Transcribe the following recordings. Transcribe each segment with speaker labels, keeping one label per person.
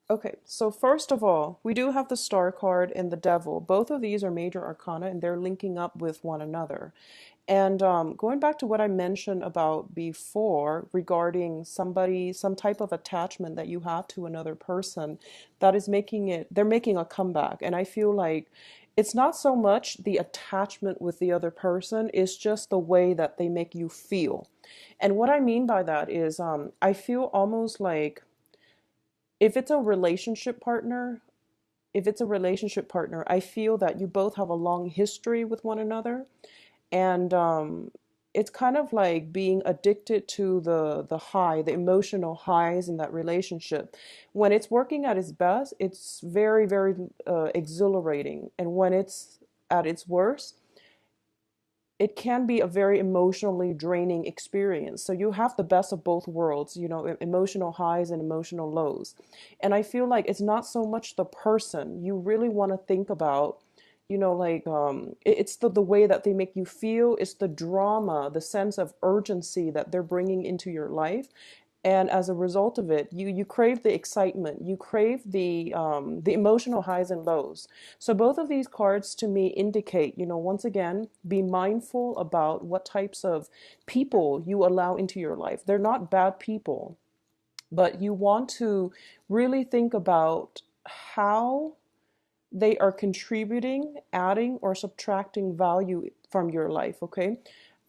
Speaker 1: Okay, so first of all, we do have the Star card and the Devil. Both of these are major arcana and they're linking up with one another. And going back to what I mentioned about before regarding somebody, some type of attachment that you have to another person that is making it, they're making a comeback. And I feel like it's not so much the attachment with the other person, it's just the way that they make you feel. And what I mean by that is I feel almost like if it's a relationship partner, I feel that you both have a long history with one another, and it's kind of like being addicted to the emotional highs in that relationship. When it's working at its best, it's very exhilarating, and when it's at its worst, it can be a very emotionally draining experience. So you have the best of both worlds, emotional highs and emotional lows. And I feel like it's not so much the person. You really want to think about, it's the way that they make you feel, it's the drama, the sense of urgency that they're bringing into your life. And as a result of it, you crave the excitement, you crave the emotional highs and lows. So both of these cards to me indicate, once again, be mindful about what types of people you allow into your life. They're not bad people, but you want to really think about how they are contributing, adding, or subtracting value from your life, okay?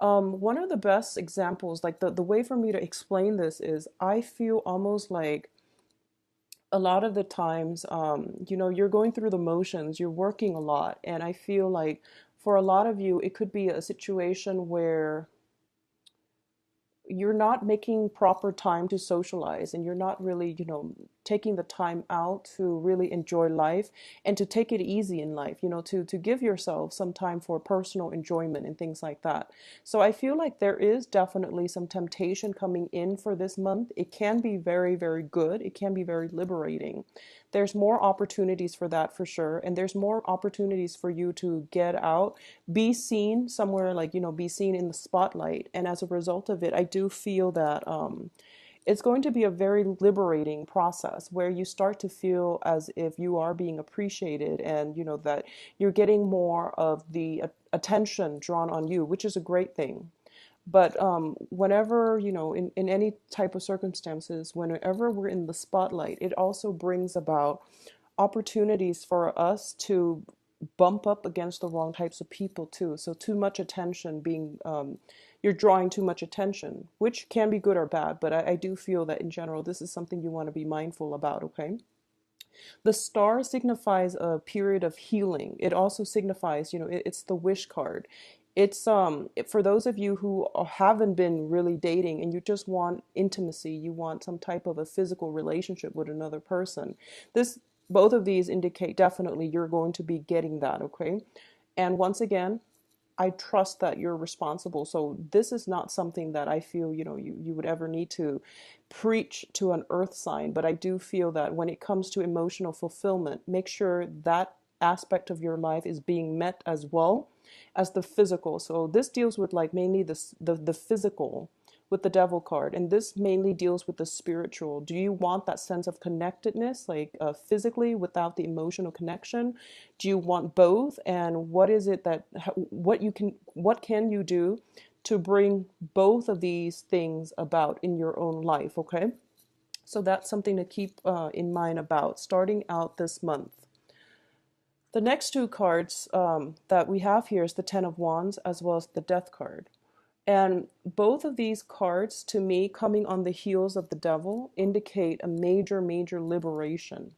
Speaker 1: One of the best examples, like the way for me to explain this is I feel almost like a lot of the times, you're going through the motions, you're working a lot. And I feel like for a lot of you, it could be a situation where you're not making proper time to socialize and you're not really, taking the time out to really enjoy life and to take it easy in life, to give yourself some time for personal enjoyment and things like that. So I feel like there is definitely some temptation coming in for this month. It can be very good. It can be very liberating. There's more opportunities for that for sure. And there's more opportunities for you to get out, be seen somewhere, like, be seen in the spotlight. And as a result of it, I do feel that it's going to be a very liberating process where you start to feel as if you are being appreciated, and that you're getting more of the attention drawn on you, which is a great thing. But whenever, in any type of circumstances, whenever we're in the spotlight, it also brings about opportunities for us to bump up against the wrong types of people too. So too much attention being, you're drawing too much attention, which can be good or bad. But I do feel that in general, this is something you want to be mindful about, okay? The star signifies a period of healing. It also signifies, it's the wish card. It's for those of you who haven't been really dating and you just want intimacy, you want some type of a physical relationship with another person. This Both of these indicate definitely you're going to be getting that, okay? And once again, I trust that you're responsible. So this is not something that I feel, you would ever need to preach to an earth sign. But I do feel that when it comes to emotional fulfillment, make sure that aspect of your life is being met as well as the physical. So this deals with like mainly the physical with the devil card, and this mainly deals with the spiritual. Do you want that sense of connectedness, like physically without the emotional connection? Do you want both? And what is it that what can you do to bring both of these things about in your own life? Okay, so that's something to keep in mind about starting out this month. The next two cards that we have here is the Ten of Wands as well as the Death card. And both of these cards, to me, coming on the heels of the devil, indicate a major liberation.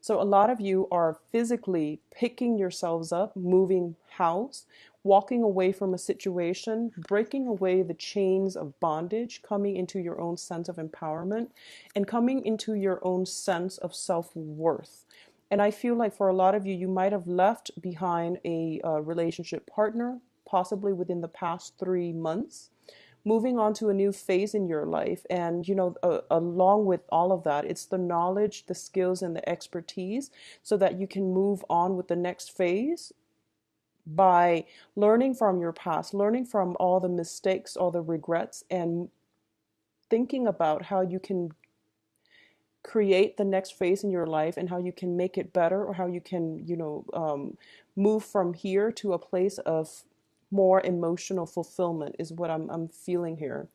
Speaker 1: So a lot of you are physically picking yourselves up, moving house, walking away from a situation, breaking away the chains of bondage, coming into your own sense of empowerment, and coming into your own sense of self-worth. And I feel like for a lot of you, you might have left behind a relationship partner, possibly within the past 3 months, moving on to a new phase in your life. And, along with all of that, it's the knowledge, the skills, and the expertise so that you can move on with the next phase by learning from your past, learning from all the mistakes, all the regrets, and thinking about how you can create the next phase in your life and how you can make it better, or how you can, move from here to a place of more emotional fulfillment is what I'm feeling here.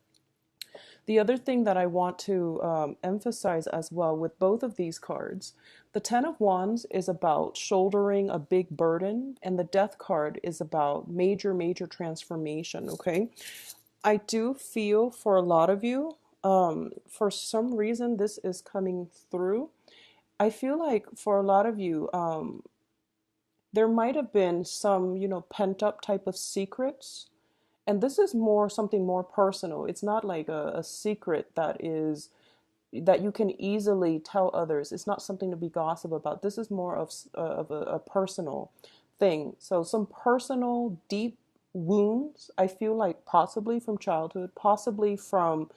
Speaker 1: The other thing that I want to emphasize as well with both of these cards, the Ten of Wands is about shouldering a big burden, and the Death card is about major, major transformation, okay? I do feel for a lot of you, for some reason, this is coming through. I feel like for a lot of you, there might have been some, pent up type of secrets. And this is more something more personal. It's not like a secret that you can easily tell others. It's not something to be gossip about. This is more of a personal thing. So some personal deep wounds, I feel like possibly from childhood, possibly from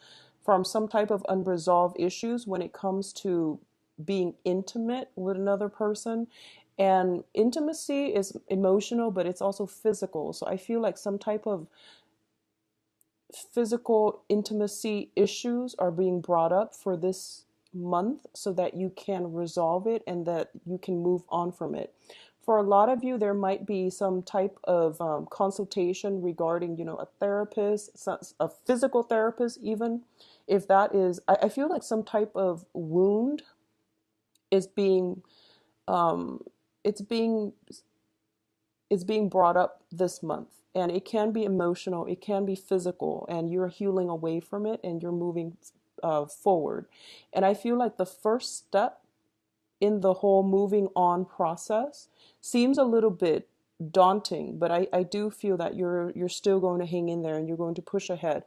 Speaker 1: some type of unresolved issues when it comes to being intimate with another person. And intimacy is emotional, but it's also physical. So I feel like some type of physical intimacy issues are being brought up for this month so that you can resolve it and that you can move on from it. For a lot of you, there might be some type of consultation regarding, a therapist, a physical therapist, even if that is, I feel like some type of wound is being, um, it's being is being brought up this month. And it can be emotional, it can be physical, and you're healing away from it and you're moving forward. And I feel like the first step in the whole moving on process seems a little bit daunting, but I do feel that you're still going to hang in there and you're going to push ahead.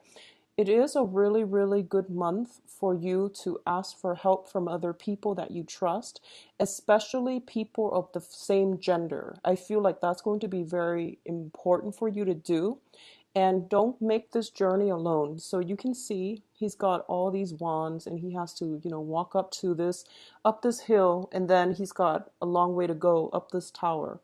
Speaker 1: It is a really, really good month for you to ask for help from other people that you trust, especially people of the same gender. I feel like that's going to be very important for you to do. And don't make this journey alone. So you can see he's got all these wands and he has to, walk up this hill, and then he's got a long way to go up this tower.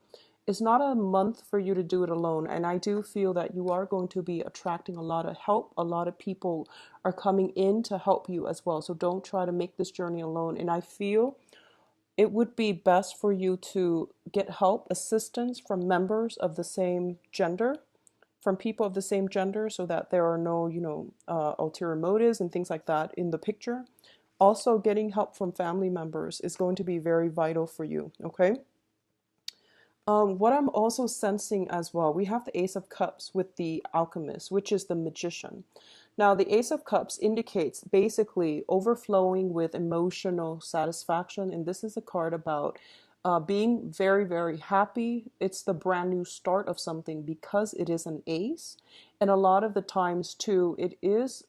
Speaker 1: It's not a month for you to do it alone. And I do feel that you are going to be attracting a lot of help. A lot of people are coming in to help you as well. So don't try to make this journey alone. And I feel it would be best for you to get help, assistance from members of the same gender, from people of the same gender, so that there are no, ulterior motives and things like that in the picture. Also, getting help from family members is going to be very vital for you, okay? What I'm also sensing as well, we have the Ace of Cups with the Alchemist, which is the Magician. Now, the Ace of Cups indicates basically overflowing with emotional satisfaction, and this is a card about being very, very happy. It's the brand new start of something because it is an ace. And a lot of the times, too, it is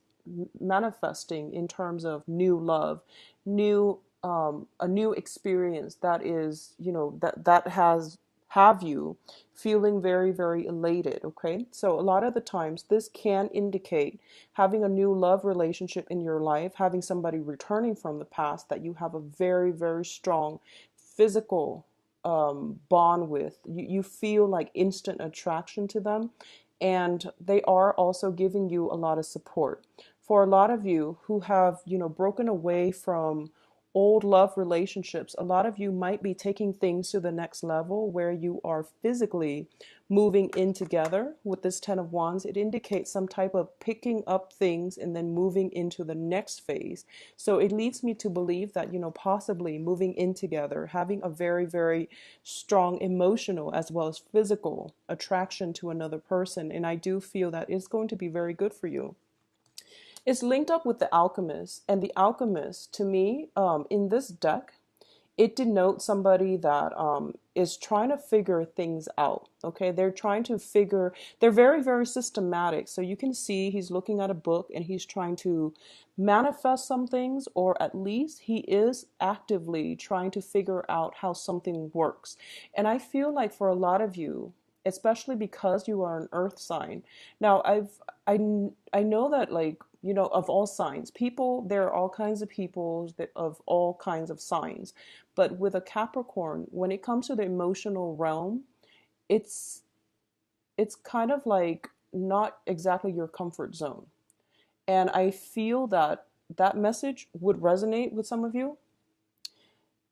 Speaker 1: manifesting in terms of new love, new a new experience that is, that has have you feeling very, very elated. Okay, so a lot of the times this can indicate having a new love relationship in your life, having somebody returning from the past that you have a very, very strong physical bond with. You feel like instant attraction to them, and they are also giving you a lot of support. For a lot of you who have, broken away from old love relationships, a lot of you might be taking things to the next level where you are physically moving in together with this Ten of Wands. It indicates some type of picking up things and then moving into the next phase. So it leads me to believe that, possibly moving in together, having a very, very strong emotional as well as physical attraction to another person. And I do feel that it's going to be very good for you. It's linked up with the Alchemist, and the Alchemist, to me, in this deck, it denotes somebody that is trying to figure things out. Okay, they're very, very systematic. So you can see he's looking at a book and he's trying to manifest some things, or at least he is actively trying to figure out how something works. And I feel like for a lot of you, especially because you are an earth sign. Now, I know that, like, of all signs, there are all kinds of people of all kinds of signs. But with a Capricorn, when it comes to the emotional realm, it's kind of like not exactly your comfort zone. And I feel that that message would resonate with some of you.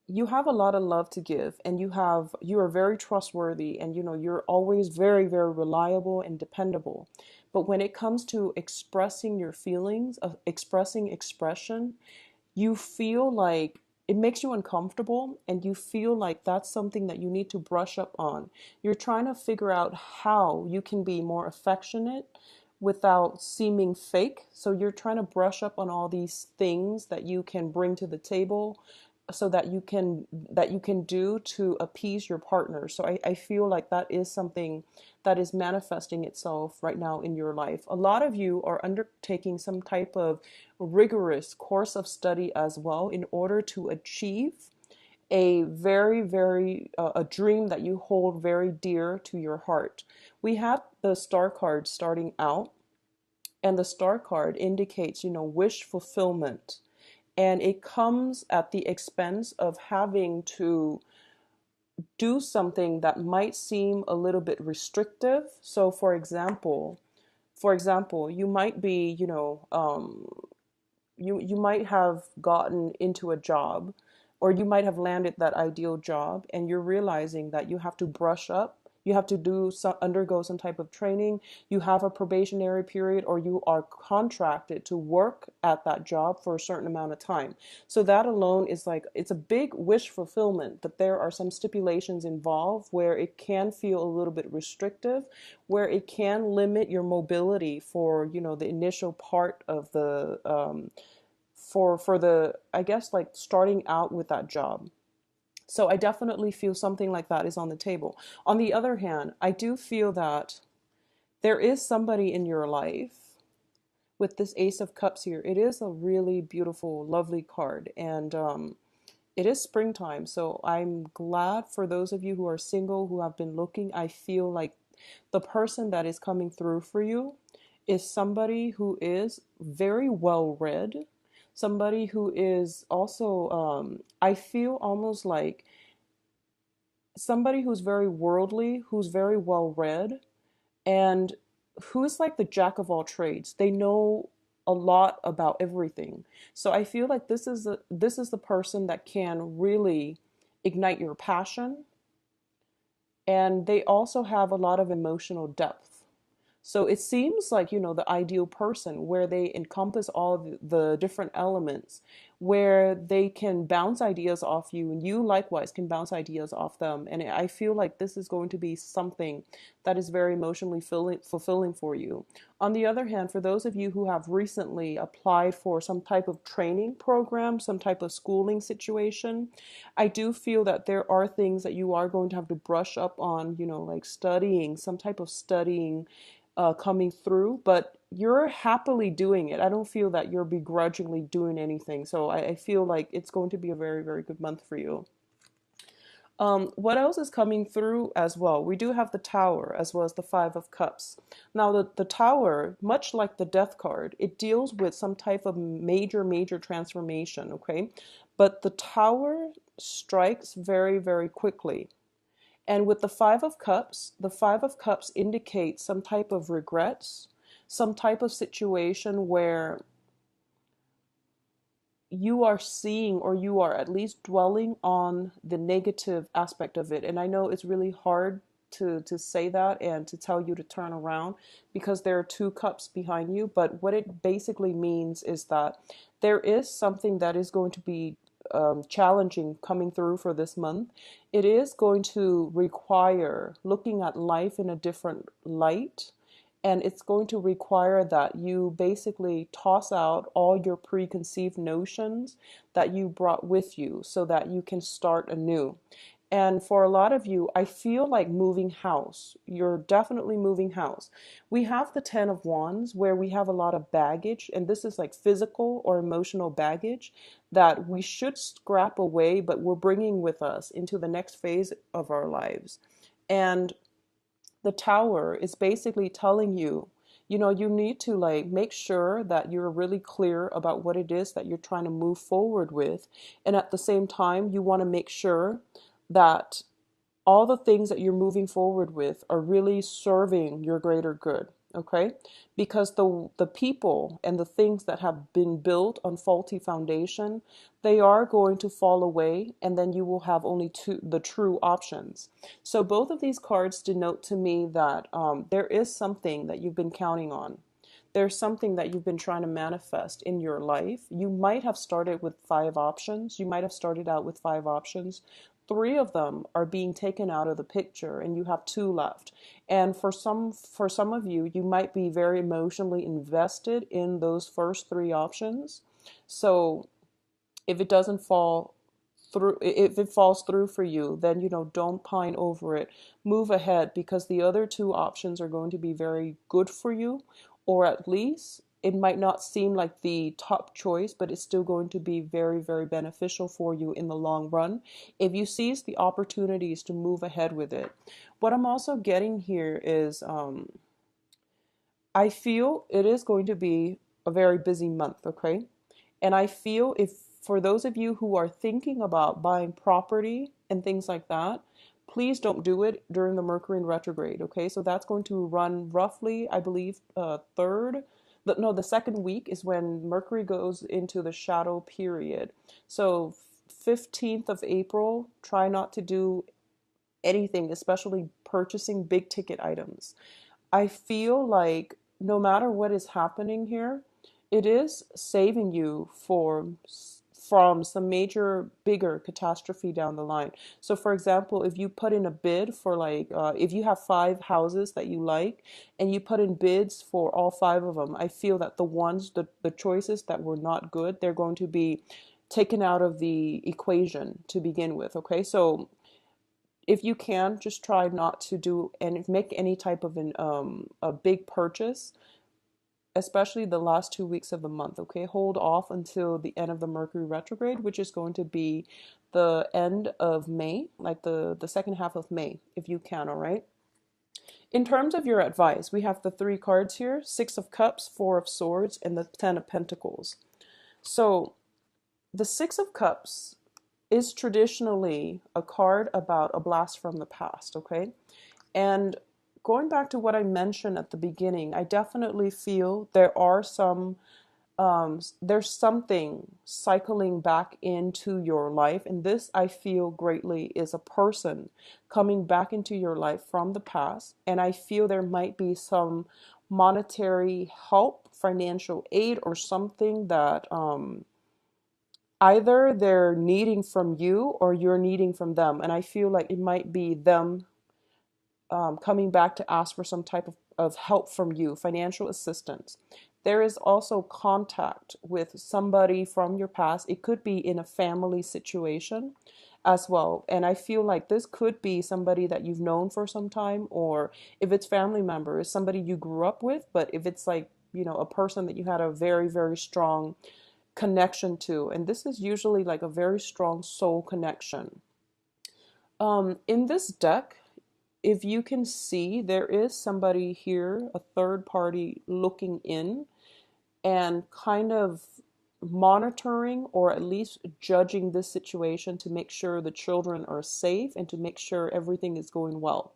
Speaker 1: you have a lot of love to give, and you are very trustworthy, and you're always very, very reliable and dependable. But when it comes to expressing your feelings, expressing expression, you feel like it makes you uncomfortable, and you feel like that's something that you need to brush up on. You're trying to figure out how you can be more affectionate without seeming fake. So you're trying to brush up on all these things that you can bring to the table, so that you can do to appease your partner. So I feel like that is something that is manifesting itself right now in your life. A lot of you are undertaking some type of rigorous course of study as well, in order to achieve a very, very a dream that you hold very dear to your heart. We have the star card starting out, and the star card indicates, wish fulfillment. And it comes at the expense of having to do something that might seem a little bit restrictive. So for example, you might be, you might have gotten into a job, or you might have landed that ideal job, and you're realizing that you have to brush up, you have to undergo some type of training, you have a probationary period, or you are contracted to work at that job for a certain amount of time. So that alone is like, it's a big wish fulfillment, but there are some stipulations involved where it can feel a little bit restrictive, where it can limit your mobility for, the initial part of the for the, I guess, like starting out with that job. So I definitely feel something like that is on the table. On the other hand, I do feel that there is somebody in your life with this Ace of Cups here. It is a really beautiful, lovely card, and it is springtime. So I'm glad for those of you who are single, who have been looking. I feel like the person that is coming through for you is somebody who is very well read, somebody who is also, I feel almost like somebody who's very worldly, who's very well read, and who's like the jack of all trades. They know a lot about everything. So I feel like this is the person that can really ignite your passion, and they also have a lot of emotional depth. So it seems like, the ideal person, where they encompass all the different elements, where they can bounce ideas off you, and you likewise can bounce ideas off them. And I feel like this is going to be something that is very emotionally fulfilling for you. On the other hand, for those of you who have recently applied for some type of training program, some type of schooling situation, I do feel that there are things that you are going to have to brush up on, like studying, some type of studying coming through, but you're happily doing it. I don't feel that you're begrudgingly doing anything. So I feel like it's going to be a very, very good month for you. What else is coming through as well? We do have the Tower as well as the Five of Cups. Now, the Tower, much like the Death card, it deals with some type of major, major transformation, okay? But the Tower strikes very, very quickly. And with the Five of Cups indicates some type of regrets, some type of situation where you are seeing, or you are at least dwelling on the negative aspect of it. And I know it's really hard to say that and to tell you to turn around, because there are two cups behind you. But what it basically means is that there is something that is going to be challenging coming through for this month. It is going to require looking at life in a different light, and it's going to require that you basically toss out all your preconceived notions that you brought with you, so that you can start anew. And for a lot of you, I feel like moving house. You're definitely moving house. We have the Ten of Wands, where we have a lot of baggage, and this is like physical or emotional baggage that we should scrap away, but we're bringing with us into the next phase of our lives. And the Tower is basically telling you, you need to like make sure that you're really clear about what it is that you're trying to move forward with. And at the same time, you want to make sure that all the things that you're moving forward with are really serving your greater good. okay? Because the people and the things that have been built on faulty foundation, they are going to fall away, and then you will have only the true options. So both of these cards denote to me that there is something that you've been counting on. There's something that you've been trying to manifest in your life. You might have started with five options. You might have started out with five options. Three of them are being taken out of the picture, and you have two left. And for some of you, you might be very emotionally invested in those first three options. So if it doesn't fall through, if it falls through for you, then don't pine over it. Move ahead, because the other two options are going to be very good for you, or at least it might not seem like the top choice, but it's still going to be very, very beneficial for you in the long run if you seize the opportunities to move ahead with it. What I'm also getting here is I feel it is going to be a very busy month, okay? And I feel, if for those of you who are thinking about buying property and things like that, please don't do it during the Mercury in retrograde, okay? So that's going to run roughly, I believe, the second week is when Mercury goes into the shadow period. So 15th of April, try not to do anything, especially purchasing big ticket items. I feel like no matter what is happening here, it is saving you from some major bigger catastrophe down the line. So for example, if you put in a bid for like if you have five houses that you like and you put in bids for all five of them, I feel that the choices that were not good, they're going to be taken out of the equation to begin with. Okay, so if you can, just try not to do and make any type of a big purchase, especially the last 2 weeks of the month. Okay, hold off until the end of the Mercury retrograde, which is going to be the end of May, like the second half of May, if you can. All right. In terms of your advice, we have the three cards here: Six of Cups, Four of Swords, and the Ten of Pentacles. So the Six of Cups is traditionally a card about a blast from the past, okay? And going back to what I mentioned at the beginning, I definitely feel there's something cycling back into your life. And this, I feel greatly, is a person coming back into your life from the past. And I feel there might be some monetary help, financial aid, or something that either they're needing from you or you're needing from them. And I feel like it might be them coming back to ask for some type of help from you, financial assistance. There is also contact with somebody from your past. It could be in a family situation as well. And I feel like this could be somebody that you've known for some time, or if it's family members, somebody you grew up with. But if it's like, a person that you had a very, very strong connection to, and this is usually like a very strong soul connection. In this deck, if you can see, there is somebody here, a third party looking in and kind of monitoring or at least judging this situation to make sure the children are safe and to make sure everything is going well.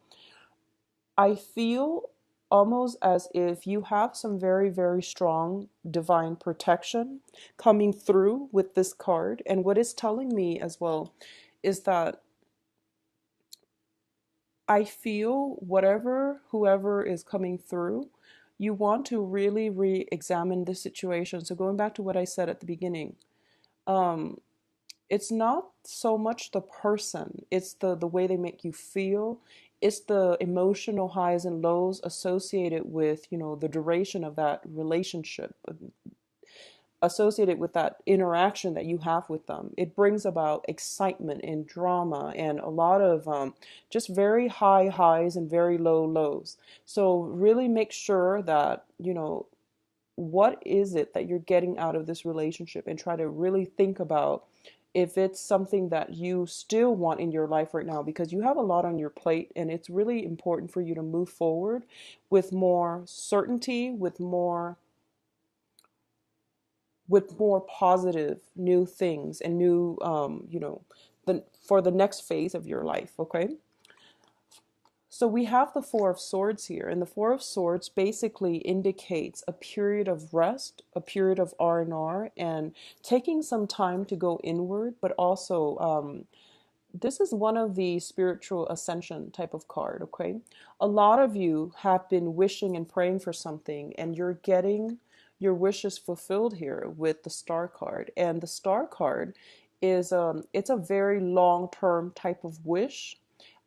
Speaker 1: I feel almost as if you have some very, very strong divine protection coming through with this card. And what it's telling me as well is that I feel whoever is coming through, you want to really re-examine the situation. So going back to what I said at the beginning, um, it's not so much the person, it's the way they make you feel. It's the emotional highs and lows associated with, the duration of that relationship, associated with that interaction that you have with them. It brings about excitement and drama and a lot of just very high highs and very low lows. So really make sure that, what is it that you're getting out of this relationship, and try to really think about if it's something that you still want in your life right now, because you have a lot on your plate and it's really important for you to move forward with more certainty, with more positive new things and new for the next phase of your life. Okay, So we have the Four of Swords here, and the Four of Swords basically indicates a period of rest, a period of R&R, and taking some time to go inward, but also this is one of the spiritual ascension type of card, okay? A lot of you have been wishing and praying for something, and you're getting your wishes fulfilled here with the Star card. And the Star card is it's a very long-term type of wish.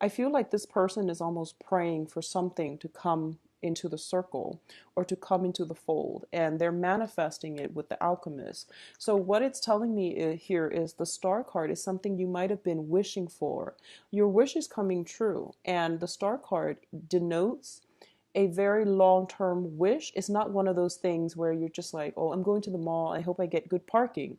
Speaker 1: I feel like this person is almost praying for something to come into the circle or to come into the fold, and they're manifesting it with the alchemist. So what it's telling me here is the Star card is something you might have been wishing for. Your wish is coming true, and the Star card denotes a very long-term wish. It's not one of those things where you're just like, oh, I'm going to the mall, I hope I get good parking.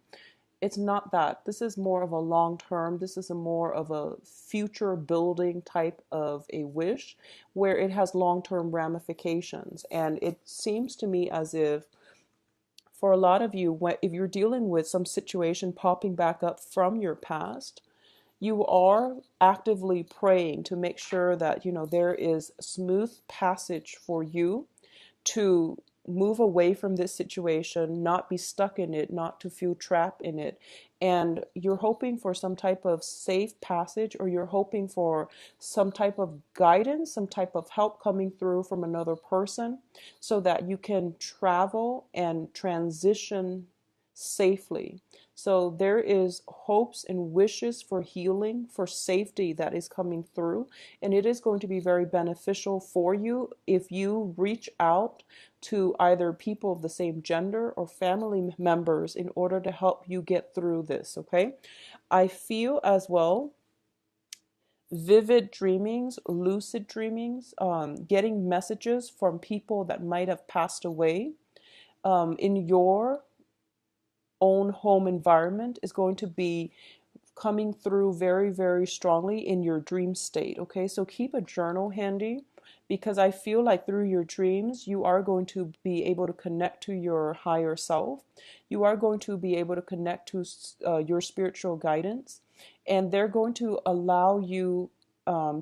Speaker 1: It's not that. This is more of a long term, this is a more of a future building type of a wish where it has long term ramifications. And it seems to me as if for a lot of you, if you're dealing with some situation popping back up from your past, you are actively praying to make sure that, there is smooth passage for you to move away from this situation, not be stuck in it, not to feel trapped in it. And you're hoping for some type of safe passage, or you're hoping for some type of guidance, some type of help coming through from another person so that you can travel and transition safely. So there is hopes and wishes for healing, for safety that is coming through, and it is going to be very beneficial for you if you reach out to either people of the same gender or family members in order to help you get through this, okay? I feel as well vivid dreamings, lucid dreamings, getting messages from people that might have passed away in your own home environment is going to be coming through very, very strongly in your dream state. Okay, so keep a journal handy because I feel like through your dreams, you are going to be able to connect to your higher self. You are going to be able to connect to your spiritual guidance, and they're going to allow you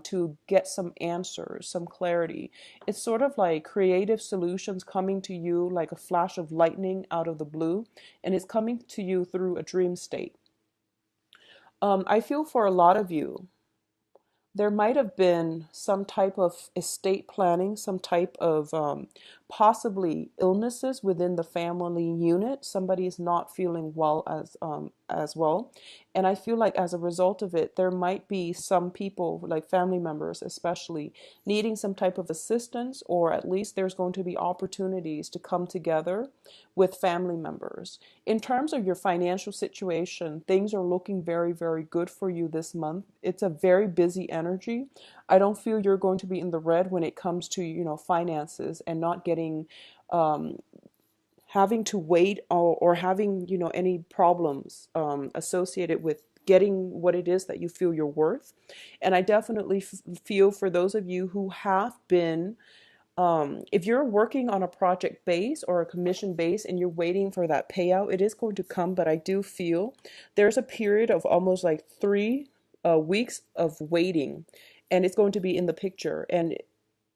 Speaker 1: to get some answers, some clarity. It's sort of like creative solutions coming to you like a flash of lightning out of the blue, and it's coming to you through a dream state. I feel for a lot of you, there might have been some type of estate planning, some type of possibly illnesses within the family unit. Somebody is not feeling well as well, and I feel like as a result of it, there might be some people, like family members especially, needing some type of assistance, or at least there's going to be opportunities to come together with family members. In terms of your financial situation, things are looking very, very good for you this month. It's a very busy energy. I don't feel you're going to be in the red when it comes to, finances and not getting having to wait or having, any problems associated with getting what it is that you feel you're worth. And I definitely feel for those of you who have been if you're working on a project base or a commission base and you're waiting for that payout, it is going to come. But I do feel there's a period of almost like 3 weeks of waiting, and it's going to be in the picture. And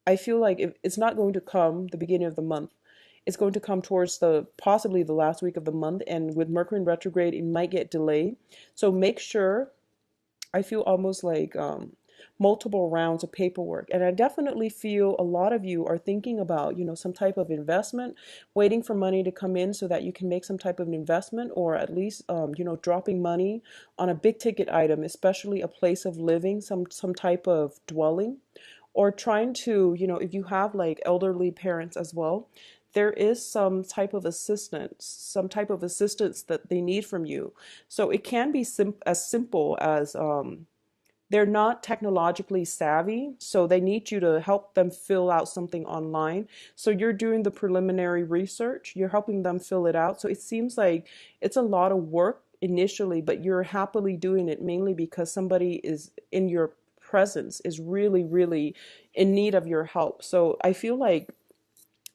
Speaker 1: I feel like it's not going to come the beginning of the month. It's going to come towards the possibly the last week of the month. And with Mercury in retrograde, it might get delayed. So make sure, I feel almost like multiple rounds of paperwork. And I definitely feel a lot of you are thinking about, some type of investment, waiting for money to come in so that you can make some type of investment, or at least, dropping money on a big ticket item, especially a place of living, some type of dwelling, or trying to, if you have like elderly parents as well, there is some type of assistance that they need from you. So it can be as simple as they're not technologically savvy, so they need you to help them fill out something online. So you're doing the preliminary research, you're helping them fill it out. So it seems like it's a lot of work initially, but you're happily doing it mainly because somebody is in your presence, is really, really in need of your help. So I feel like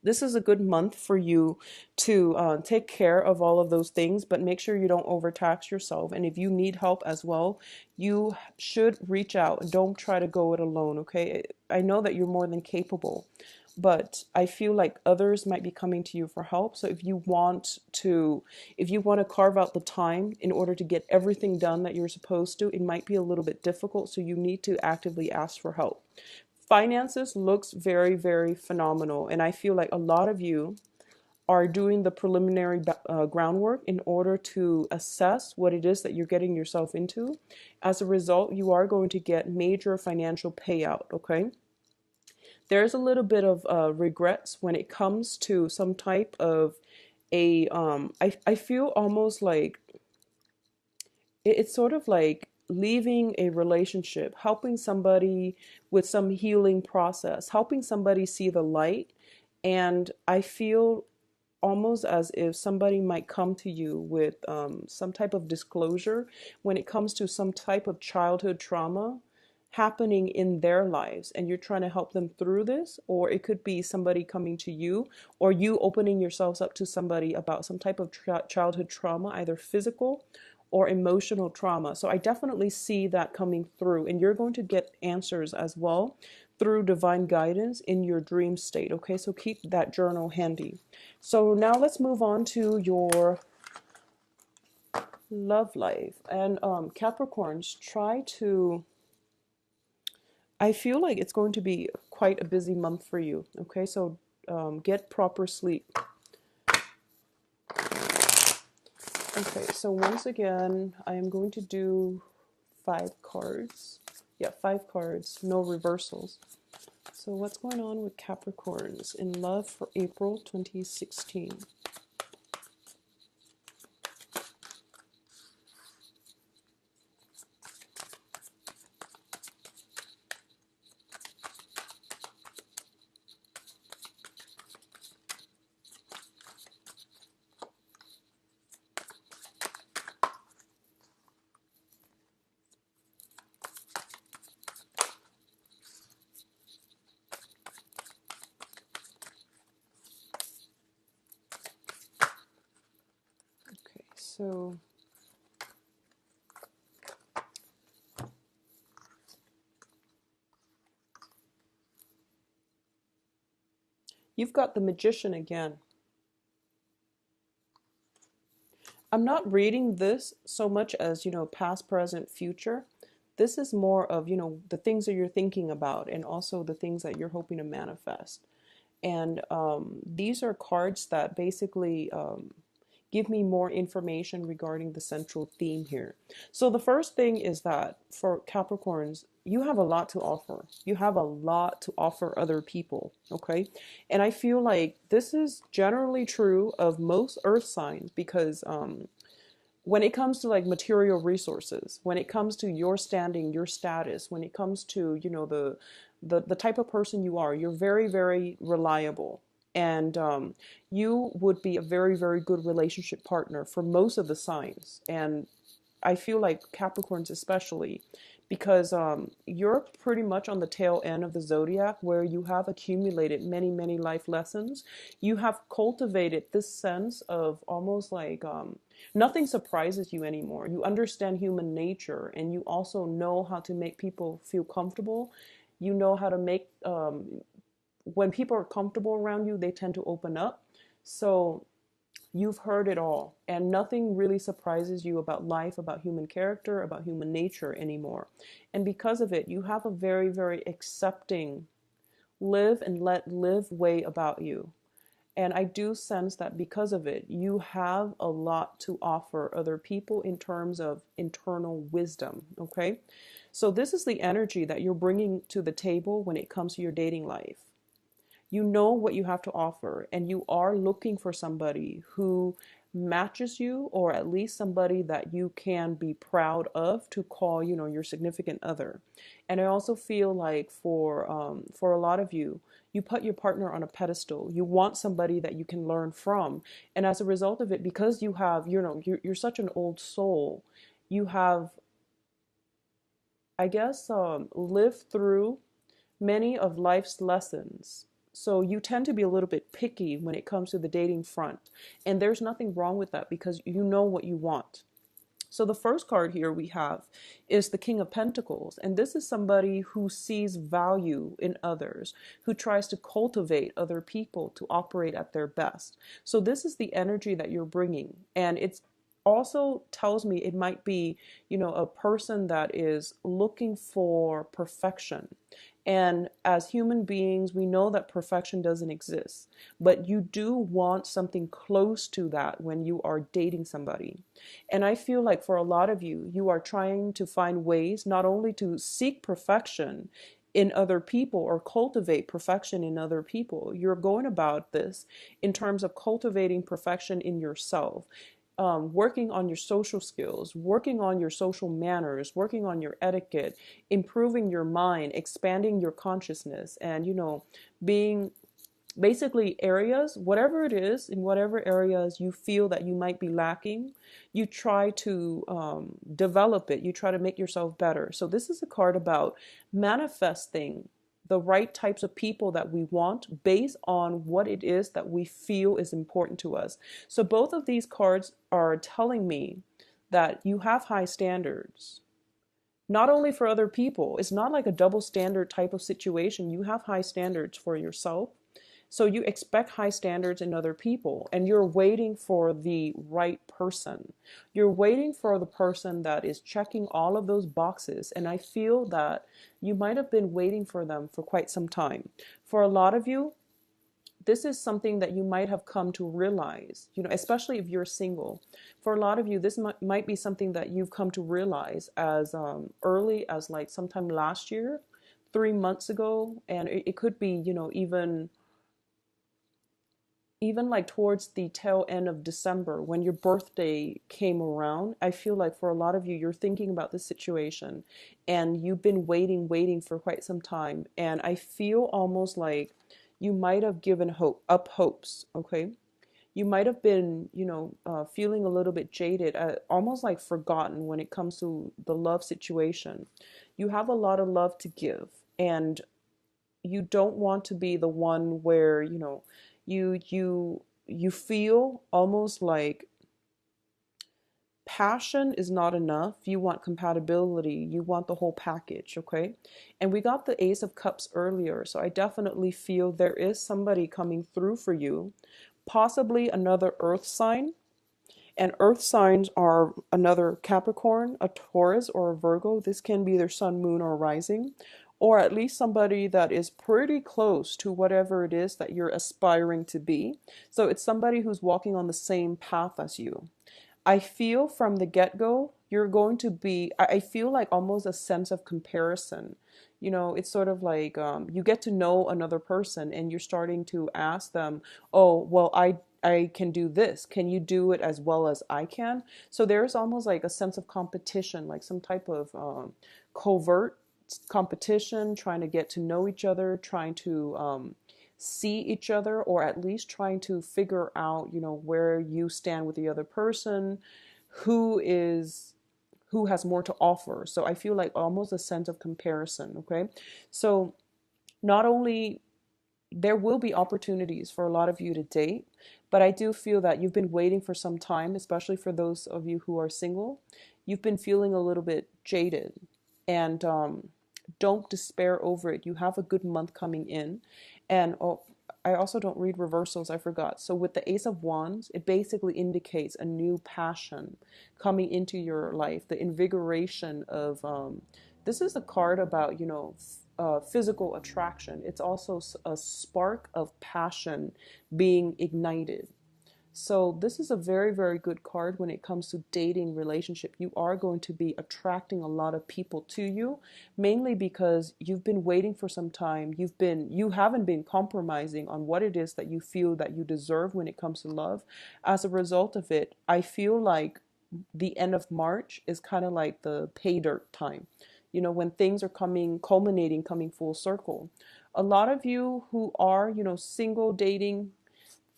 Speaker 1: This is a good month for you to take care of all of those things, but make sure you don't overtax yourself. And if you need help as well, you should reach out. Don't try to go it alone, okay? I know that you're more than capable, but I feel like others might be coming to you for help. So if you want to carve out the time in order to get everything done that you're supposed to, it might be a little bit difficult. So you need to actively ask for help. Finances looks very, very phenomenal. And I feel like a lot of you are doing the preliminary groundwork in order to assess what it is that you're getting yourself into. As a result, you are going to get major financial payout, okay? There's a little bit of regrets when it comes to some type of I feel almost like it's sort of like leaving a relationship, helping somebody with some healing process, helping somebody see the light. And I feel almost as if somebody might come to you with some type of disclosure when it comes to some type of childhood trauma happening in their lives, and you're trying to help them through this. Or it could be somebody coming to you, or you opening yourselves up to somebody about some type of childhood trauma, either physical or emotional trauma. So I definitely see that coming through, and you're going to get answers as well through divine guidance in your dream state. Okay, so keep that journal handy. So now let's move on to your love life. And Capricorns, try to, I feel like it's going to be quite a busy month for you. Okay, so get proper sleep. Okay, so once again, I am going to do 5 cards. Yeah, 5 cards, no reversals. So what's going on with Capricorns in love for April 2016? Okay, so you've got the Magician again. I'm not reading this so much as, past, present, future. This is more of, the things that you're thinking about, and also the things that you're hoping to manifest. And these are cards that basically give me more information regarding the central theme here. So the first thing is that for Capricorns, you have a lot to offer. You have a lot to offer other people, okay? And I feel like this is generally true of most earth signs, because when it comes to like material resources, when it comes to your standing, your status, when it comes to, the type of person you are, you're very, very reliable. And you would be a very, very good relationship partner for most of the signs. And I feel like Capricorns especially, because you're pretty much on the tail end of the zodiac, where you have accumulated many, many life lessons. You have cultivated this sense of almost like nothing surprises you anymore. You understand human nature, and you also know how to make people feel comfortable. You know how to make, when people are comfortable around you, they tend to open up. So you've heard it all, and nothing really surprises you about life, about human character, about human nature anymore. And because of it, you have a very, very accepting, live and let live way about you. And I do sense that because of it, you have a lot to offer other people in terms of internal wisdom, okay? So this is the energy that you're bringing to the table when it comes to your dating life. You know what you have to offer, and you are looking for somebody who matches you, or at least somebody that you can be proud of to call, your significant other. And I also feel like for a lot of you, you put your partner on a pedestal. You want somebody that you can learn from, and as a result of it, because you have, you're such an old soul, you have, I guess, lived through many of life's lessons So you tend to be a little bit picky when it comes to the dating front. And there's nothing wrong with that because you know what you want. So the first card here we have is the King of Pentacles. And this is somebody who sees value in others, who tries to cultivate other people to operate at their best. So this is the energy that you're bringing. And it's also tells me it might be, a person that is looking for perfection. And as human beings, we know that perfection doesn't exist, but you do want something close to that when you are dating somebody. And I feel like for a lot of you, you are trying to find ways not only to seek perfection in other people or cultivate perfection in other people, you're going about this in terms of cultivating perfection in yourself. Working on your social skills, working on your social manners, working on your etiquette, improving your mind, expanding your consciousness, and, being basically areas, whatever it is, in whatever areas you feel that you might be lacking, you try to develop it. You try to make yourself better. So this is a card about manifesting the right types of people that we want based on what it is that we feel is important to us. So both of these cards are telling me that you have high standards, not only for other people. It's not like a double standard type of situation. You have high standards for yourself. So you expect high standards in other people, and you're waiting for the right person. You're waiting for the person that is checking all of those boxes. And I feel that you might have been waiting for them for quite some time. For a lot of you, this is something that you might have come to realize, especially if you're single. For a lot of you, this might be something that you've come to realize as early as like sometime last year, 3 months ago. And it could be, even like towards the tail end of December when your birthday came around. I feel like for a lot of you, you're thinking about this situation and you've been waiting for quite some time. And I feel almost like you might have given up hopes, okay? You might have been, feeling a little bit jaded, almost like forgotten when it comes to the love situation. You have a lot of love to give, and you don't want to be the one where, you feel almost like passion is not enough. You want compatibility. You want the whole package, okay? And we got the Ace of Cups earlier, so I definitely feel there is somebody coming through for you, possibly another earth sign. And earth signs are another Capricorn, a Taurus, or a Virgo. This can be their sun, moon, or rising, or at least somebody that is pretty close to whatever it is that you're aspiring to be. So it's somebody who's walking on the same path as you. I feel from the get-go, you're going to be, I feel like almost a sense of comparison. It's sort of like you get to know another person and you're starting to ask them, oh, well, I can do this. Can you do it as well as I can? So there's almost like a sense of competition, like some type of covert competition, trying to get to know each other, trying to see each other, or at least trying to figure out, where you stand with the other person, who has more to offer. So I feel like almost a sense of comparison, okay? So not only there will be opportunities for a lot of you to date, but I do feel that you've been waiting for some time, especially for those of you who are single. You've been feeling a little bit jaded, and don't despair over it. You have a good month coming in. And I also don't read reversals, I forgot. So with the Ace of Wands, it basically indicates a new passion coming into your life, the invigoration of, this is a card about, physical attraction. It's also a spark of passion being ignited. So this is a very, very good card when it comes to dating relationship. You are going to be attracting a lot of people to you, mainly because you've been waiting for some time. You haven't been compromising on what it is that you feel that you deserve when it comes to love. As a result of it, I feel like the end of March is kind of like the pay dirt time. When things are coming full circle. A lot of you who are, single dating,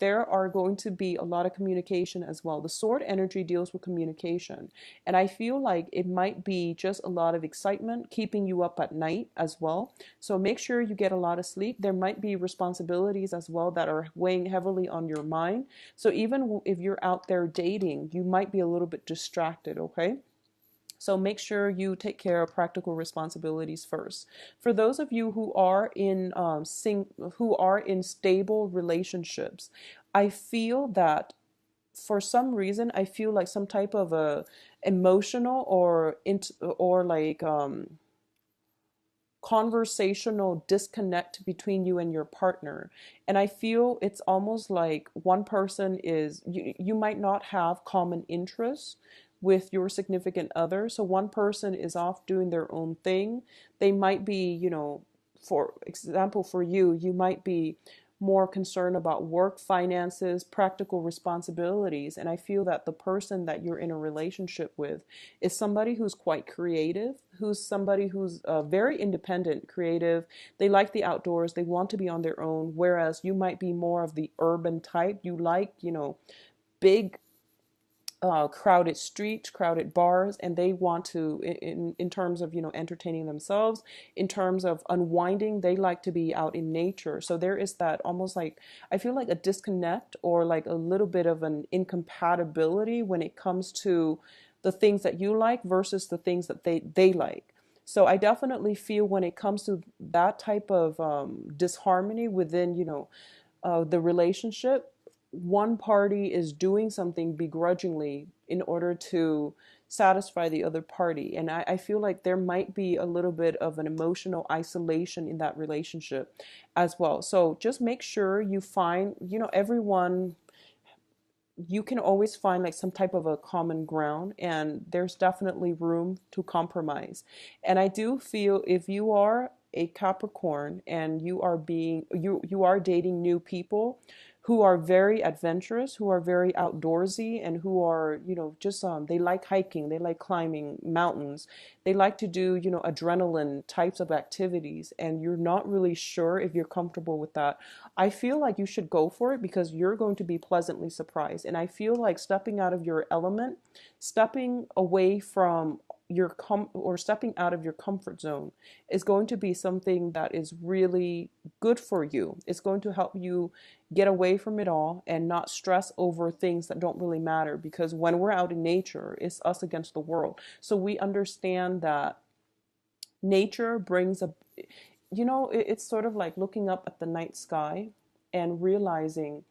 Speaker 1: there are going to be a lot of communication as well. The sword energy deals with communication. And I feel like it might be just a lot of excitement keeping you up at night as well. So make sure you get a lot of sleep. There might be responsibilities as well that are weighing heavily on your mind. So even if you're out there dating, you might be a little bit distracted, okay? So make sure you take care of practical responsibilities first. For those of you who are in stable relationships, I feel that for some reason I feel like some type of a emotional or like conversational disconnect between you and your partner. And I feel it's almost like one person you might not have common interests with your significant other. So one person is off doing their own thing. They might be, for example, for you, you might be more concerned about work, finances, practical responsibilities. And I feel that the person that you're in a relationship with is somebody who's quite creative, who's somebody who's very independent, creative. They like the outdoors, they want to be on their own, whereas you might be more of the urban type. You like, big crowded streets, crowded bars, and they want to, in terms of entertaining themselves, in terms of unwinding, they like to be out in nature. So there is that almost like I feel like a disconnect or like a little bit of an incompatibility when it comes to the things that you like versus the things that they like. So I definitely feel when it comes to that type of disharmony within the relationship, one party is doing something begrudgingly in order to satisfy the other party. And I feel like there might be a little bit of an emotional isolation in that relationship as well. So just make sure you find, everyone, you can always find like some type of a common ground, and there's definitely room to compromise. And I do feel if you are a Capricorn and you are dating new people who are very adventurous, who are very outdoorsy, and who are, just they like hiking, they like climbing mountains, they like to do, adrenaline types of activities, and you're not really sure if you're comfortable with that, I feel like you should go for it because you're going to be pleasantly surprised. And I feel like stepping out of your element, stepping away from or stepping out of your comfort zone is going to be something that is really good for you. It's going to help you get away from it all and not stress over things that don't really matter, because when we're out in nature, it's us against the world. So we understand that nature brings it's sort of like looking up at the night sky and realizing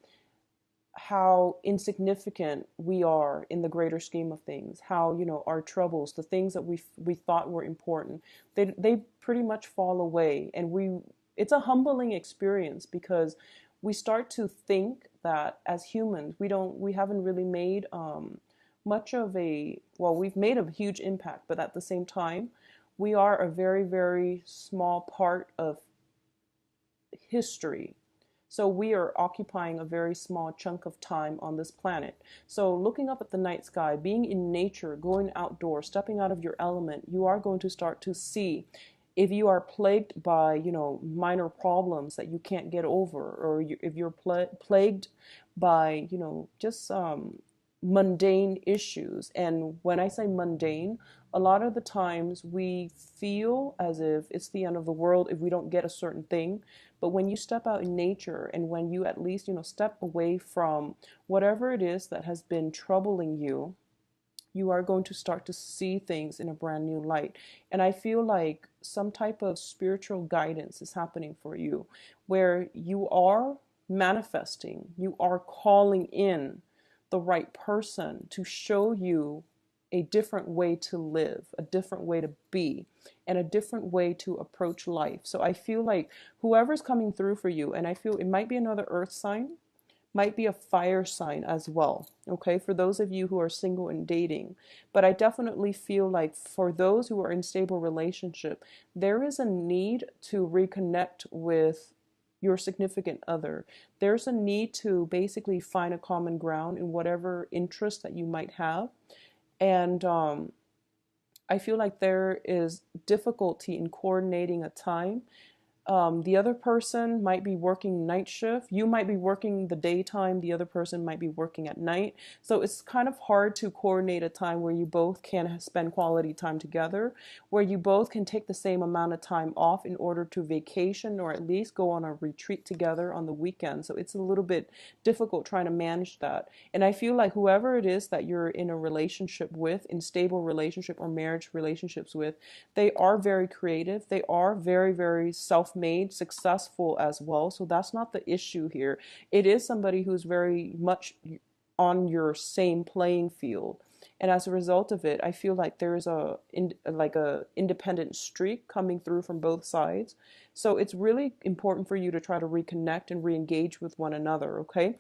Speaker 1: how insignificant we are in the greater scheme of things, how our troubles, the things that we thought were important, they pretty much fall away. And it's a humbling experience because we start to think that as humans we haven't really made much of we've made a huge impact, but at the same time we are a very, very small part of history. So we are occupying a very small chunk of time on this planet. So looking up at the night sky, being in nature, going outdoors, stepping out of your element, you are going to start to see if you are plagued by, minor problems that you can't get over, or if you're plagued by, just mundane issues. And when I say mundane, a lot of the times we feel as if it's the end of the world if we don't get a certain thing. But when you step out in nature and when you at least, step away from whatever it is that has been troubling you, you are going to start to see things in a brand new light. And I feel like some type of spiritual guidance is happening for you, where you are manifesting, you are calling in the right person to show you a different way to live, a different way to be, and a different way to approach life. So I feel like whoever's coming through for you, and I feel it might be another earth sign, might be a fire sign as well, okay, for those of you who are single and dating. But I definitely feel like for those who are in stable relationship, there is a need to reconnect with your significant other. There's a need to basically find a common ground in whatever interest that you might have. And I feel like there is difficulty in coordinating a time The other person might be working night shift. You might be working the daytime. The other person might be working at night. So it's kind of hard to coordinate a time where you both can spend quality time together, where you both can take the same amount of time off in order to vacation or at least go on a retreat together on the weekend. So it's a little bit difficult trying to manage that. And I feel like whoever it is that you're in a relationship with, in stable relationship or marriage relationships with, they are very creative. They are very, very self-made, successful as well. So that's not the issue here. It is somebody who's very much on your same playing field. And as a result of it, I feel like there's like a independent streak coming through from both sides. So it's really important for you to try to reconnect and re-engage with one another, okay?